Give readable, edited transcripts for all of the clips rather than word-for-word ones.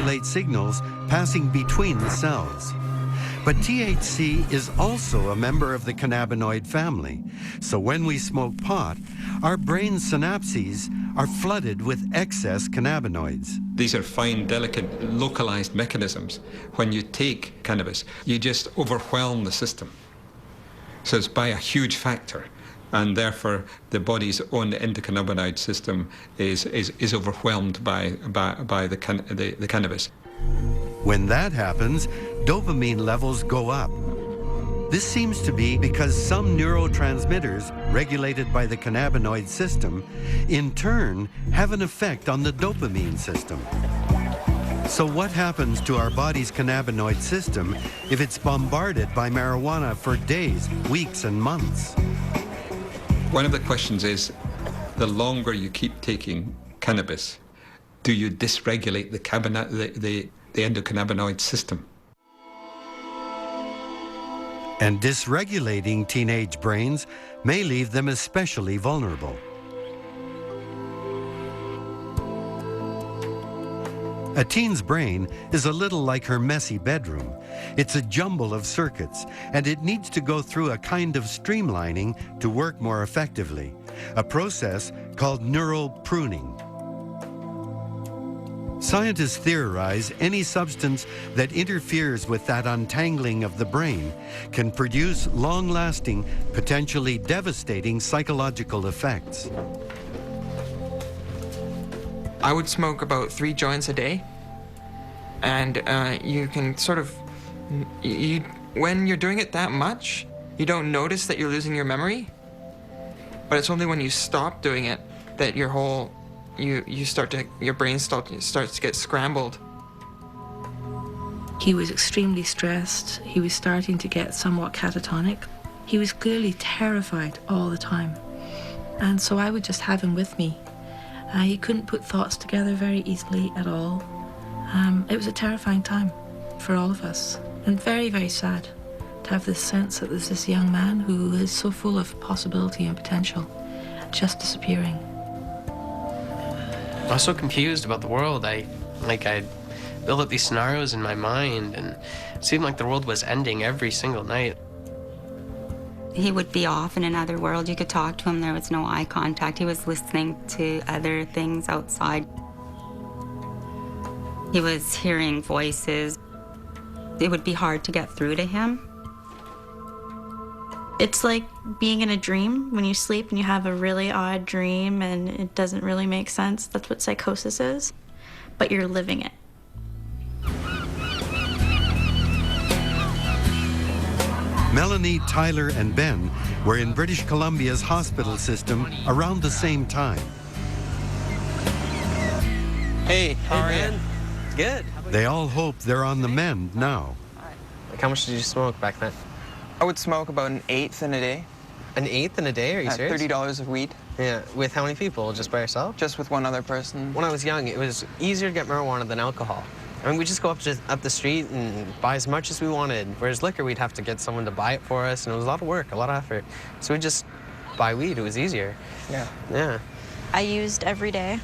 regulate signals passing between the cells. But THC is also a member of the cannabinoid family. So when we smoke pot, our brain synapses are flooded with excess cannabinoids. These are fine, delicate, localized mechanisms. When you take cannabis, you just overwhelm the system. So it's by a huge factor, and therefore the body's own endocannabinoid system is overwhelmed by the cannabis. When that happens, dopamine levels go up. This seems to be because some neurotransmitters regulated by the cannabinoid system in turn have an effect on the dopamine system. So what happens to our body's cannabinoid system if it's bombarded by marijuana for days, weeks, and months? One of the questions is, the longer you keep taking cannabis, do you dysregulate the endocannabinoid system? And dysregulating teenage brains may leave them especially vulnerable. A teen's brain is a little like her messy bedroom. It's a jumble of circuits, and it needs to go through a kind of streamlining to work more effectively, a process called neural pruning. Scientists theorize any substance that interferes with that untangling of the brain can produce long-lasting, potentially devastating psychological effects. I would smoke about 3 joints a day, and you can sort of, when you're doing it that much, you don't notice that you're losing your memory, but it's only when you stop doing it that your whole, your brain starts to get scrambled. He was extremely stressed. He was starting to get somewhat catatonic. He was clearly terrified all the time. And so I would just have him with me. He couldn't put thoughts together very easily at all. It was a terrifying time for all of us, and very, very sad to have this sense that there's this young man who is so full of possibility and potential just disappearing. I was so confused about the world. I built up these scenarios in my mind, and it seemed like the world was ending every single night. He would be off in another world. You could talk to him. There was no eye contact. He was listening to other things outside. He was hearing voices. It would be hard to get through to him. It's like being in a dream when you sleep and you have a really odd dream and it doesn't really make sense. That's what psychosis is, but you're living it. Melanie, Tyler, and Ben were in British Columbia's hospital system around the same time. Hey, how are you? Good. They all hope they're on the mend now. Like, how much did you smoke back then? I would smoke about 1/8 in a day. 1/8 in a day? Are you serious? $30 of weed. Yeah. With how many people? Just by yourself? Just with one other person. When I was young, it was easier to get marijuana than alcohol. I mean, we just go up the street and buy as much as we wanted. Whereas liquor, we'd have to get someone to buy it for us, and it was a lot of work, a lot of effort. So we'd just buy weed. It was easier. Yeah. Yeah. I used every day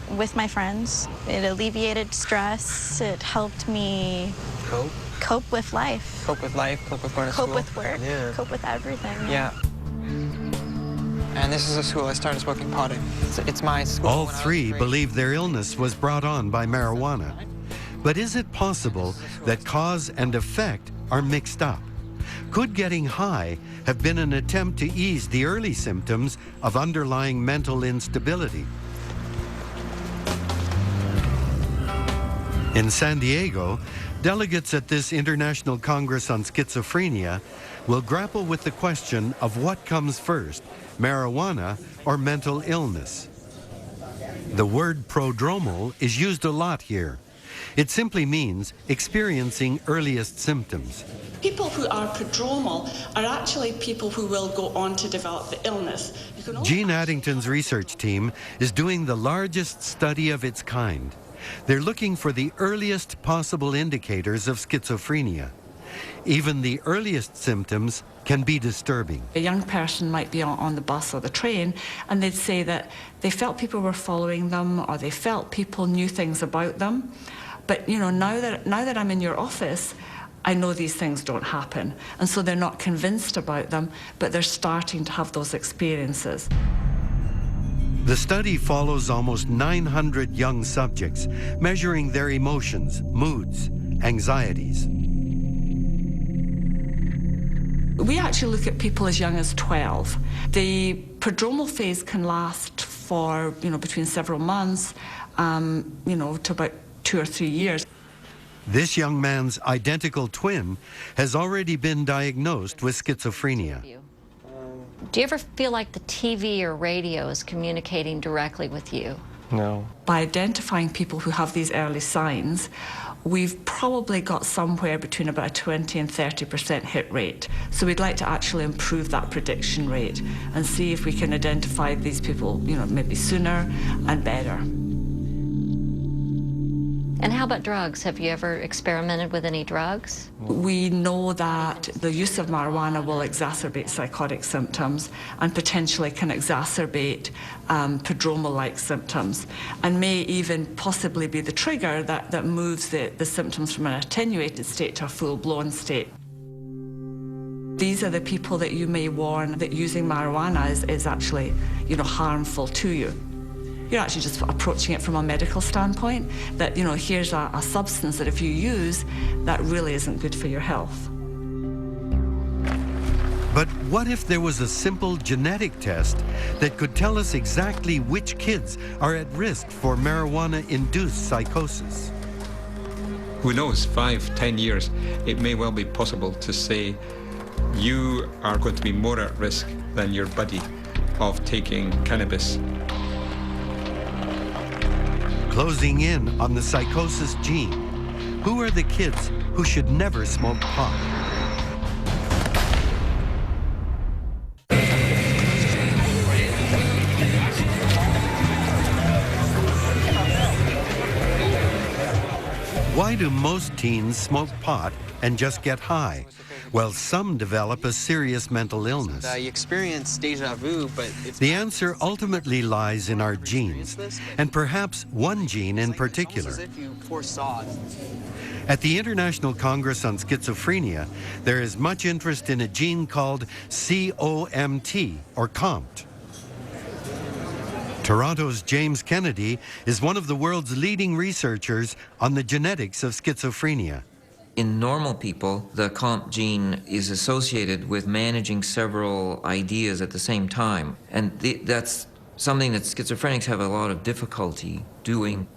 with my friends. It alleviated stress. It helped me cope with life. Cope with life, cope with going to school. Cope with work, Yeah. cope with everything. Yeah. And this is a school I started smoking pot in. It's my school. All when I was three in grade. believe their illness was brought on by marijuana. But is it possible that cause and effect are mixed up? Could getting high have been an attempt to ease the early symptoms of underlying mental instability? In San Diego, delegates at this International Congress on Schizophrenia will grapple with the question of what comes first, marijuana or mental illness. The word prodromal is used a lot here. It simply means experiencing earliest symptoms. People who are prodromal are actually people who will go on to develop the illness. Jean Addington's research team is doing the largest study of its kind. They're looking for the earliest possible indicators of schizophrenia. Even the earliest symptoms can be disturbing. A young person might be on the bus or the train, and they'd say that they felt people were following them, or they felt people knew things about them, But now that I'm in your office, I know these things don't happen. And so they're not convinced about them, but they're starting to have those experiences. The study follows almost 900 young subjects, measuring their emotions, moods, anxieties. We actually look at people as young as 12. The prodromal phase can last for, between several months, to about 2 or 3 years. This young man's identical twin has already been diagnosed with schizophrenia. Do you ever feel like the TV or radio is communicating directly with you? No. By identifying people who have these early signs, we've probably got somewhere between about a 20 and 30% hit rate. So we'd like to actually improve that prediction rate and see if we can identify these people, maybe sooner and better. And how about drugs? Have you ever experimented with any drugs? We know that the use of marijuana will exacerbate psychotic symptoms and potentially can exacerbate prodromal-like symptoms, and may even possibly be the trigger that moves the symptoms from an attenuated state to a full-blown state. These are the people that you may warn that using marijuana is actually, harmful to you. You're actually just approaching it from a medical standpoint, that, here's a substance that if you use, that really isn't good for your health. But what if there was a simple genetic test that could tell us exactly which kids are at risk for marijuana-induced psychosis? Who knows, 5, 10 years, it may well be possible to say you are going to be more at risk than your buddy of taking cannabis. Closing in on the psychosis gene, who are the kids who should never smoke pot? Why do most teens smoke pot and just get high? Well, some develop a serious mental illness. You experience deja vu, but it's... The answer ultimately lies in our genes, and perhaps one gene in particular. It's almost as if you foresaw it. At the International Congress on Schizophrenia, there is much interest in a gene called COMT, or COMT. Toronto's James Kennedy is one of the world's leading researchers on the genetics of schizophrenia. In normal people, the COMT gene is associated with managing several ideas at the same time. And that's something that schizophrenics have a lot of difficulty doing.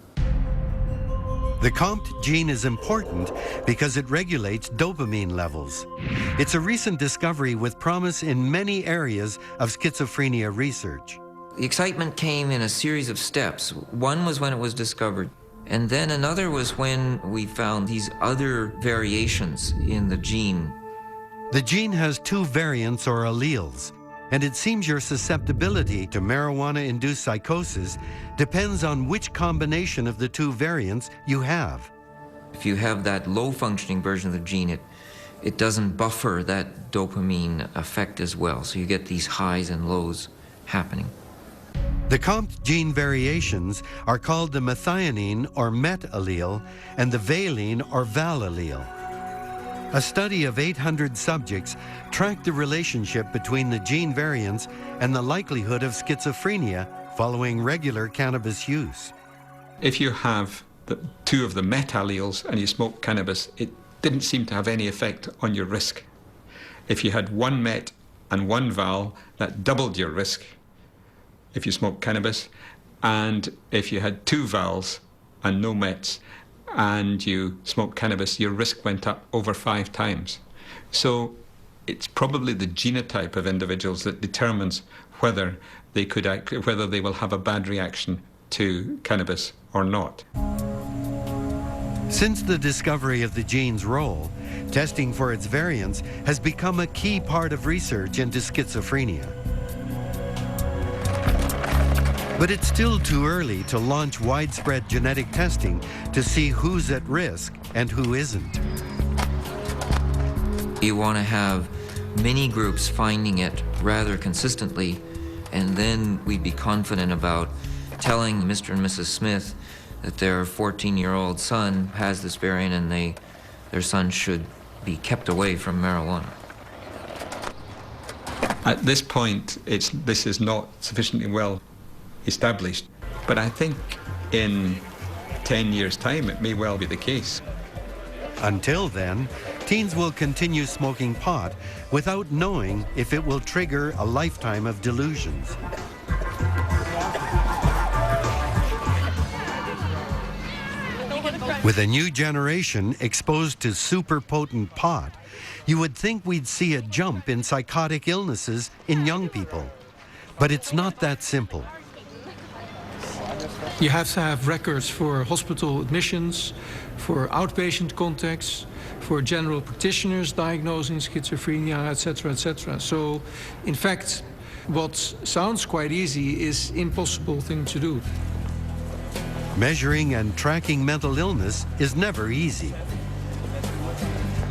The COMT gene is important because it regulates dopamine levels. It's a recent discovery with promise in many areas of schizophrenia research. The excitement came in a series of steps. One was when it was discovered. And then another was when we found these other variations in the gene. The gene has 2 variants or alleles, and it seems your susceptibility to marijuana-induced psychosis depends on which combination of the 2 variants you have. If you have that low-functioning version of the gene, it doesn't buffer that dopamine effect as well, so you get these highs and lows happening. The COMT gene variations are called the methionine or MET allele and the valine or VAL allele. A study of 800 subjects tracked the relationship between the gene variants and the likelihood of schizophrenia following regular cannabis use. If you have 2 of the MET alleles and you smoke cannabis, it didn't seem to have any effect on your risk. If you had 1 MET and 1 VAL, that doubled your risk if you smoked cannabis, and if you had 2 VALs and no METs and you smoked cannabis, your risk went up over 5 times. So it's probably the genotype of individuals that determines whether they will have a bad reaction to cannabis or not. Since the discovery of the gene's role, testing for its variants has become a key part of research into schizophrenia. But it's still too early to launch widespread genetic testing to see who's at risk and who isn't. You want to have many groups finding it rather consistently, and then we'd be confident about telling Mr. and Mrs. Smith that their 14-year-old son has this variant and their son should be kept away from marijuana. At this point, this is not sufficiently well established, but I think in 10 years' time it may well be the case. Until then, teens will continue smoking pot without knowing if it will trigger a lifetime of delusions. With a new generation exposed to super potent pot, you would think we'd see a jump in psychotic illnesses in young people. But it's not that simple. You have to have records for hospital admissions, for outpatient contacts, for general practitioners diagnosing schizophrenia, etc., etc. So, in fact, what sounds quite easy is an impossible thing to do. Measuring and tracking mental illness is never easy.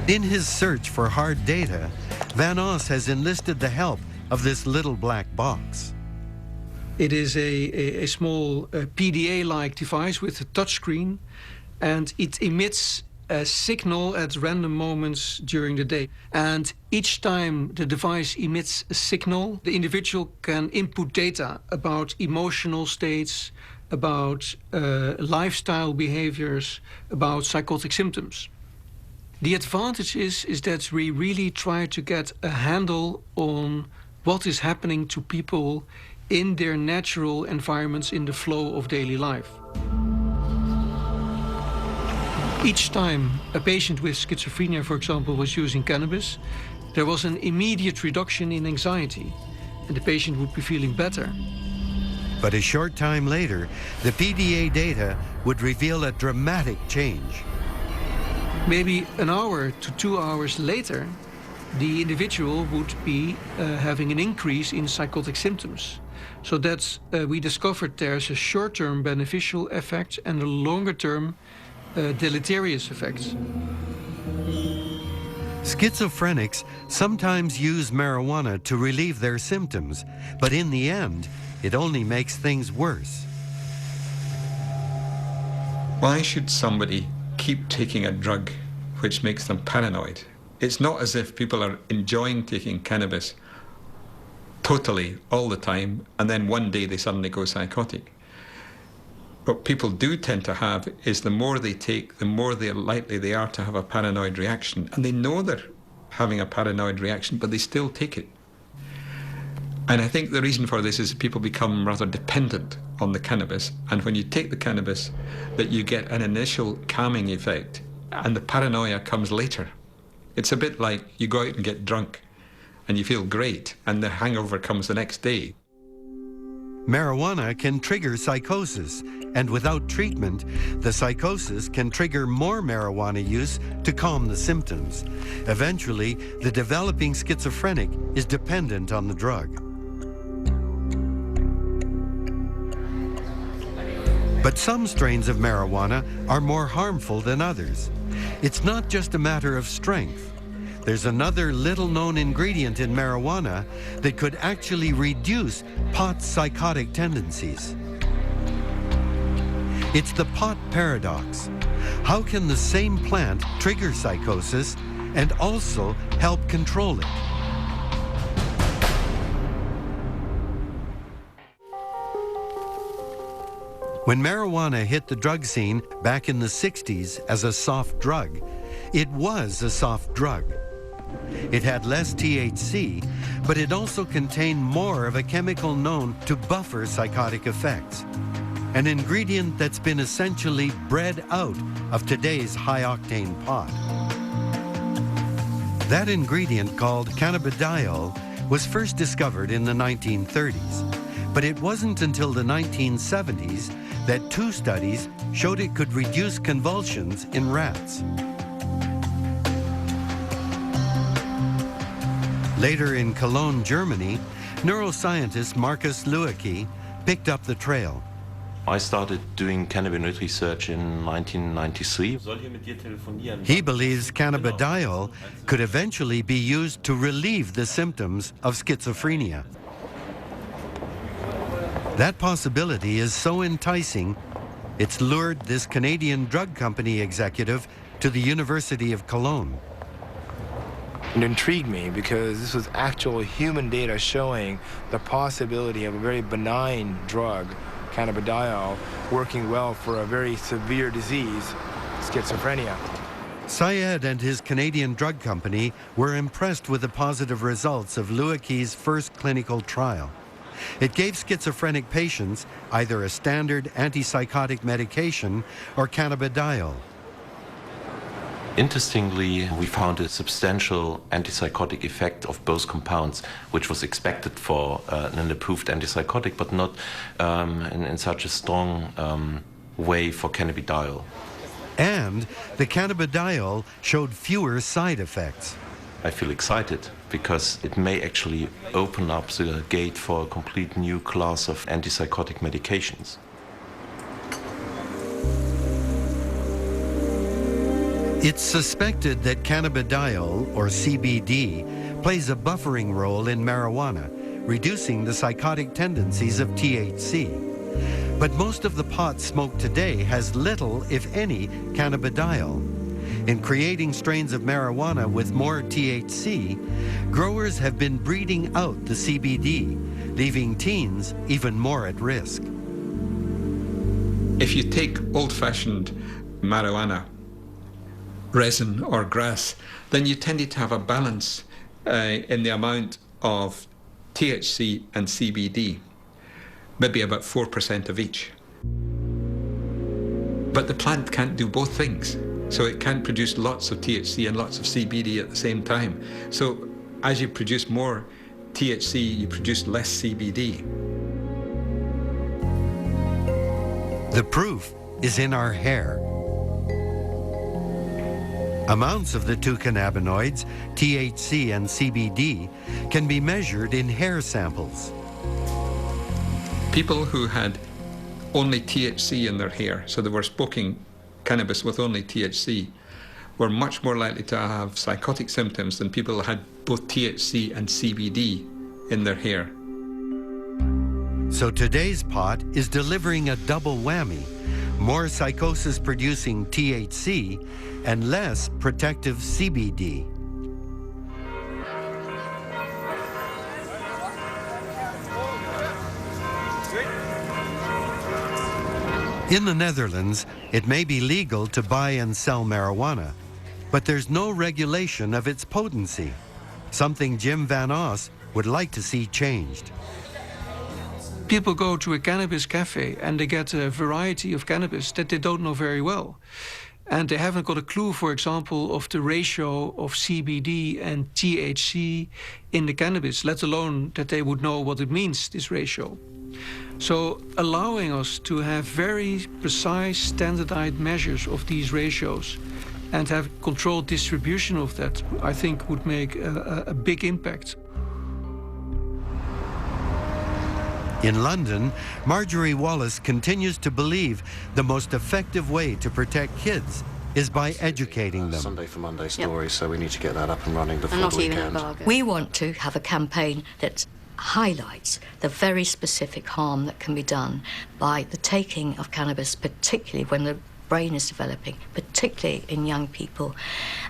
In his search for hard data, Van Os has enlisted the help of this little black box. It is a small PDA-like device with a touchscreen, and it emits a signal at random moments during the day. And each time the device emits a signal, the individual can input data about emotional states, about lifestyle behaviors, about psychotic symptoms. The advantage is that we really try to get a handle on what is happening to people in their natural environments in the flow of daily life. Each time a patient with schizophrenia, for example, was using cannabis, there was an immediate reduction in anxiety, and the patient would be feeling better. But a short time later, the PDA data would reveal a dramatic change. Maybe an hour to 2 hours later, the individual would be having an increase in psychotic symptoms. So that's, we discovered there's a short-term beneficial effect and a longer-term deleterious effect. Schizophrenics sometimes use marijuana to relieve their symptoms, but in the end, it only makes things worse. Why should somebody keep taking a drug which makes them paranoid? It's not as if people are enjoying taking cannabis totally all the time, and then one day they suddenly go psychotic. What people do tend to have is the more they take, the more likely they are to have a paranoid reaction. And they know they're having a paranoid reaction, but they still take it. And I think the reason for this is people become rather dependent on the cannabis. And when you take the cannabis, that you get an initial calming effect, and the paranoia comes later. It's a bit like you go out and get drunk, and you feel great, and the hangover comes the next day. Marijuana can trigger psychosis, and without treatment, the psychosis can trigger more marijuana use to calm the symptoms. Eventually, the developing schizophrenic is dependent on the drug. But some strains of marijuana are more harmful than others. It's not just a matter of strength. There's another little-known ingredient in marijuana that could actually reduce pot's psychotic tendencies. It's the pot paradox. How can the same plant trigger psychosis and also help control it? When marijuana hit the drug scene back in the 60s as a soft drug, it was a soft drug. It had less THC, but it also contained more of a chemical known to buffer psychotic effects, an ingredient that's been essentially bred out of today's high-octane pot. That ingredient, called cannabidiol, was first discovered in the 1930s, but it wasn't until the 1970s that 2 studies showed it could reduce convulsions in rats. Later in Cologne, Germany, neuroscientist Markus Luecki picked up the trail. I started doing cannabinoid research in 1993. He believes cannabidiol could eventually be used to relieve the symptoms of schizophrenia. That possibility is so enticing, It's lured this Canadian drug company executive to the University of Cologne. It intrigued me because this was actual human data showing the possibility of a very benign drug, cannabidiol, working well for a very severe disease, schizophrenia. Syed and his Canadian drug company were impressed with the positive results of Lueke's first clinical trial. It gave schizophrenic patients either a standard antipsychotic medication or cannabidiol. Interestingly, we found a substantial antipsychotic effect of both compounds, which was expected for an approved antipsychotic, but not in such a strong way for cannabidiol. And the cannabidiol showed fewer side effects. I feel excited because it may actually open up the gate for a complete new class of antipsychotic medications. It's suspected that cannabidiol, or CBD, plays a buffering role in marijuana, reducing the psychotic tendencies of THC. But most of the pot smoked today has little, if any, cannabidiol. In creating strains of marijuana with more THC, growers have been breeding out the CBD, leaving teens even more at risk. If you take old-fashioned marijuana, resin or grass, then you tended to have a balance in the amount of THC and CBD, maybe about 4% of each. But the plant can't do both things. So it can't produce lots of THC and lots of CBD at the same time. So as you produce more THC, you produce less CBD. The proof is in our hair. Amounts of the two cannabinoids, THC and CBD, can be measured in hair samples. People who had only THC in their hair, so they were smoking cannabis with only THC, were much more likely to have psychotic symptoms than people who had both THC and CBD in their hair. So today's pot is delivering a double whammy: more psychosis-producing THC and less protective CBD. In the Netherlands, it may be legal to buy and sell marijuana, but there's no regulation of its potency, something Jim Van Os would like to see changed. People go to a cannabis cafe and they get a variety of cannabis that they don't know very well. And they haven't got a clue, for example, of the ratio of CBD and THC in the cannabis, let alone that they would know what it means, this ratio. So allowing us to have very precise, standardized measures of these ratios and have controlled distribution of that, I think would make a big impact. In London, Marjorie Wallace continues to believe the most effective way to protect kids is by educating them. Sunday for Monday story, so we need to get that up and running before the weekend. We want to have a campaign that highlights the very specific harm that can be done by the taking of cannabis, particularly when the brain is developing, particularly in young people,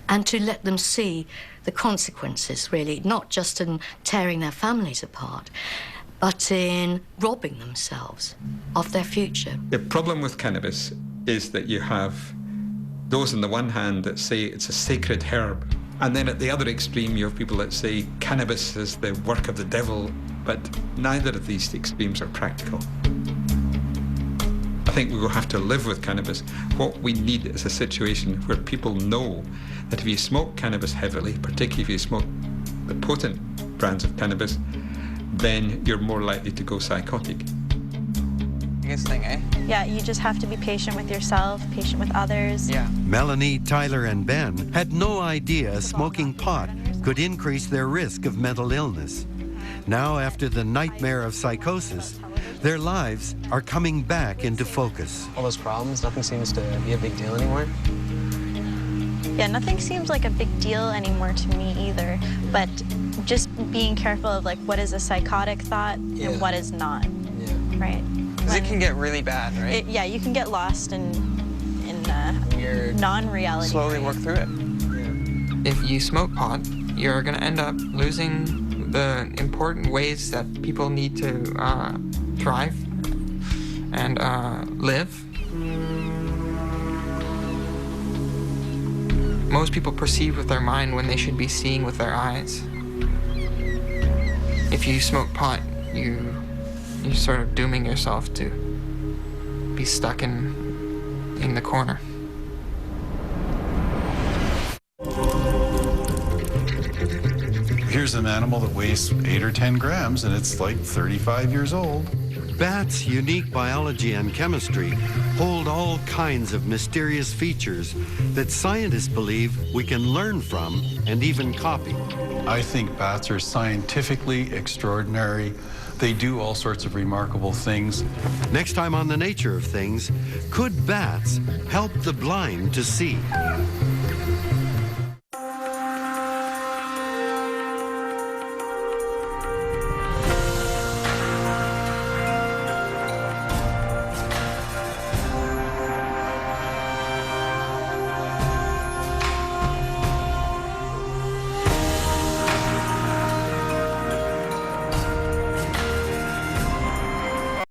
and to let them see the consequences, really, not just in tearing their families apart, but in robbing themselves of their future. The problem with cannabis is that you have those on the one hand that say it's a sacred herb, and then at the other extreme you have people that say cannabis is the work of the devil, but neither of these extremes are practical. I think we will have to live with cannabis. What we need is a situation where people know that if you smoke cannabis heavily, particularly if you smoke the potent brands of cannabis, then you're more likely to go psychotic. Biggest thing, eh? Yeah, you just have to be patient with yourself, patient with others. Yeah. Melanie, Tyler, and Ben had no idea smoking pot could increase their risk of mental illness. Now, after the nightmare of psychosis, their lives are coming back into focus. All those problems, nothing seems to be a big deal anymore. Yeah, nothing seems like a big deal anymore to me either, but just being careful of like what is a psychotic thought and what is not, right? 'Cause it can get really bad, right? Yeah, you can get lost in You're non-reality. slowly work through it. If you smoke pot, you're going to end up losing the important ways that people need to thrive and live. Most people perceive with their mind when they should be seeing with their eyes. If you smoke pot, you're sort of dooming yourself to be stuck in the corner. Here's an animal that weighs 8 or 10 grams, and it's like 35 years old. Bats' unique biology and chemistry hold all kinds of mysterious features that scientists believe we can learn from and even copy. I think bats are scientifically extraordinary. They do all sorts of remarkable things. Next time on The Nature of Things, could bats help the blind to see?